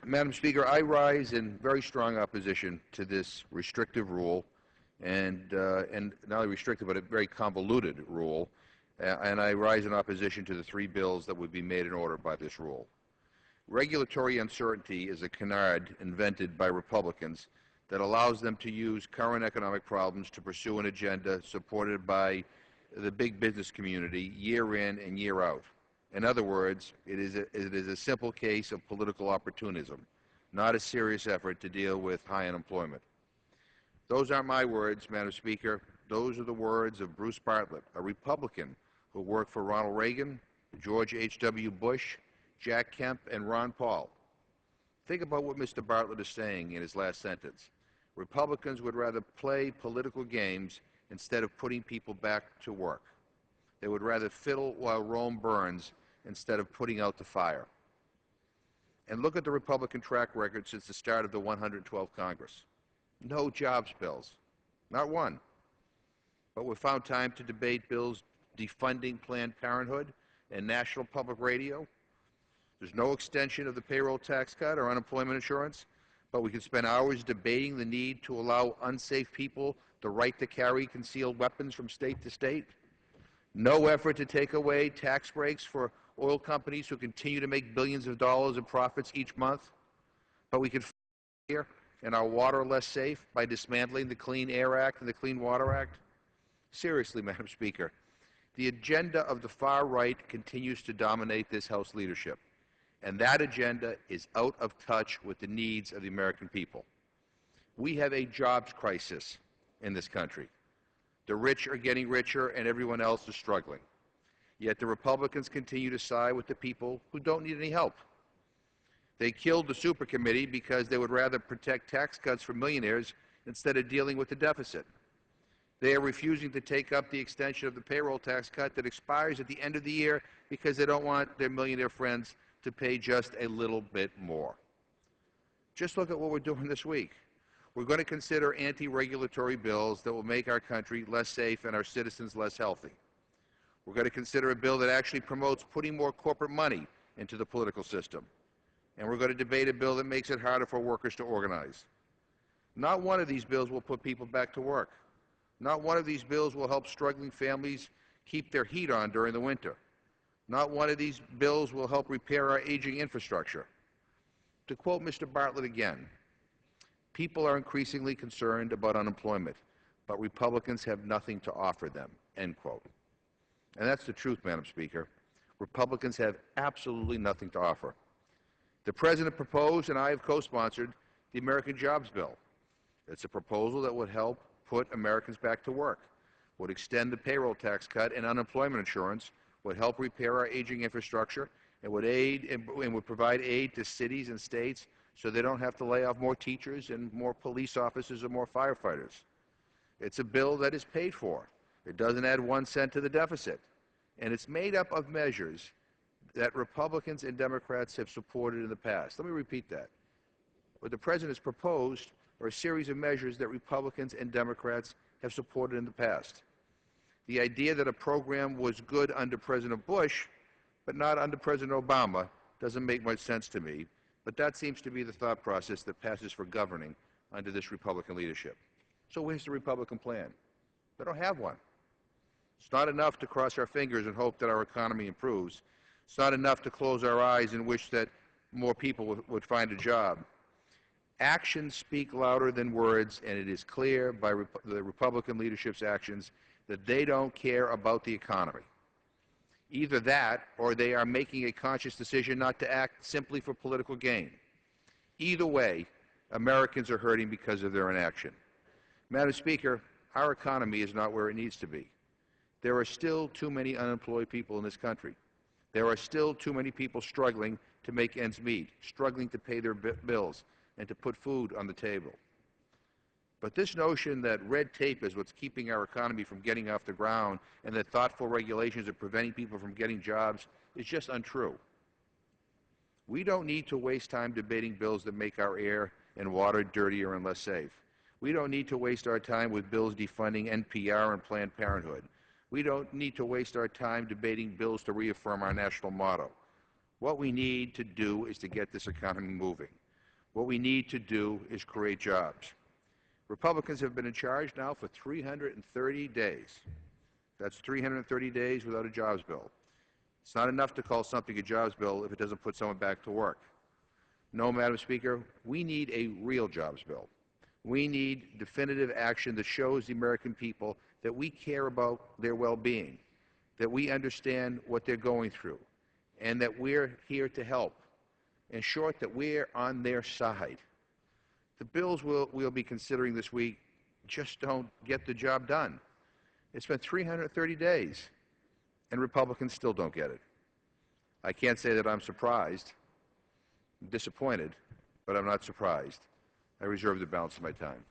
Madam Speaker, I rise in very strong opposition to this restrictive rule, and not only restrictive but a very convoluted rule, and I rise in opposition to the three bills that would be made in order by this rule. Regulatory uncertainty is a canard invented by Republicans that allows them to use current economic problems to pursue an agenda supported by the big business community year in and year out. In other words, it is a simple case of political opportunism, not a serious effort to deal with high unemployment. Those aren't my words, Madam Speaker. Those are the words of Bruce Bartlett, a Republican who worked for Ronald Reagan, George H.W. Bush, Jack Kemp, and Ron Paul. Think about what Mr. Bartlett is saying in his last sentence. Republicans would rather play political games instead of putting people back to work. They would rather fiddle while Rome burns instead of putting out the fire. And look at the Republican track record since the start of the 112th Congress. No jobs bills, not one. But we found time to debate bills defunding Planned Parenthood and National Public Radio. There's no extension of the payroll tax cut or unemployment insurance, but we could spend hours debating the need to allow unsafe people the right to carry concealed weapons from state to state. No effort to take away tax breaks for oil companies who continue to make billions of dollars in profits each month. But we could here and our water less safe by dismantling the Clean Air Act and the Clean Water Act. Seriously, Madam Speaker, the agenda of the far right continues to dominate this House leadership, and that agenda is out of touch with the needs of the American people. We have a jobs crisis in this country. The rich are getting richer and everyone else is struggling. Yet the Republicans continue to side with the people who don't need any help. They killed the super committee because they would rather protect tax cuts for millionaires instead of dealing with the deficit. They are refusing to take up the extension of the payroll tax cut that expires at the end of the year because they don't want their millionaire friends to pay just a little bit more. Just look at what we're doing this week. We're going to consider anti-regulatory bills that will make our country less safe and our citizens less healthy. We're going to consider a bill that actually promotes putting more corporate money into the political system. And we're going to debate a bill that makes it harder for workers to organize. Not one of these bills will put people back to work. Not one of these bills will help struggling families keep their heat on during the winter. Not one of these bills will help repair our aging infrastructure. To quote Mr. Bartlett again, people are increasingly concerned about unemployment, but Republicans have nothing to offer them, end quote. And that's the truth, Madam Speaker. Republicans have absolutely nothing to offer. The President proposed, and I have co-sponsored, the American Jobs Bill. It's a proposal that would help put Americans back to work, would extend the payroll tax cut and unemployment insurance, would help repair our aging infrastructure, and would aid and would provide aid to cities and states so they don't have to lay off more teachers and more police officers or more firefighters. It's a bill that is paid for. It doesn't add 1 cent to the deficit. And it's made up of measures that Republicans and Democrats have supported in the past. Let me repeat that. What the President has proposed are a series of measures that Republicans and Democrats have supported in the past. The idea that a program was good under President Bush, but not under President Obama, doesn't make much sense to me, but that seems to be the thought process that passes for governing under this Republican leadership. So where's the Republican plan? They don't have one. It's not enough to cross our fingers and hope that our economy improves. It's not enough to close our eyes and wish that more people would find a job. Actions speak louder than words, and it is clear by the Republican leadership's actions that they don't care about the economy. Either that, or they are making a conscious decision not to act simply for political gain. Either way, Americans are hurting because of their inaction. Madam Speaker, our economy is not where it needs to be. There are still too many unemployed people in this country. There are still too many people struggling to make ends meet, struggling to pay their bills and to put food on the table. But this notion that red tape is what's keeping our economy from getting off the ground and that thoughtful regulations are preventing people from getting jobs is just untrue. We don't need to waste time debating bills that make our air and water dirtier and less safe. We don't need to waste our time with bills defunding NPR and Planned Parenthood. We don't need to waste our time debating bills to reaffirm our national motto. What we need to do is to get this economy moving. What we need to do is create jobs. Republicans have been in charge now for 330 days. That's 330 days without a jobs bill. It's not enough to call something a jobs bill if it doesn't put someone back to work. No, Madam Speaker, we need a real jobs bill. We need definitive action that shows the American people that we care about their well-being, that we understand what they're going through, and that we're here to help. In short, that we're on their side. The bills we'll be considering this week just don't get the job done. It's been 330 days, and Republicans still don't get it. I can't say that I'm surprised. I'm disappointed, but I'm not surprised. I reserve the balance of my time.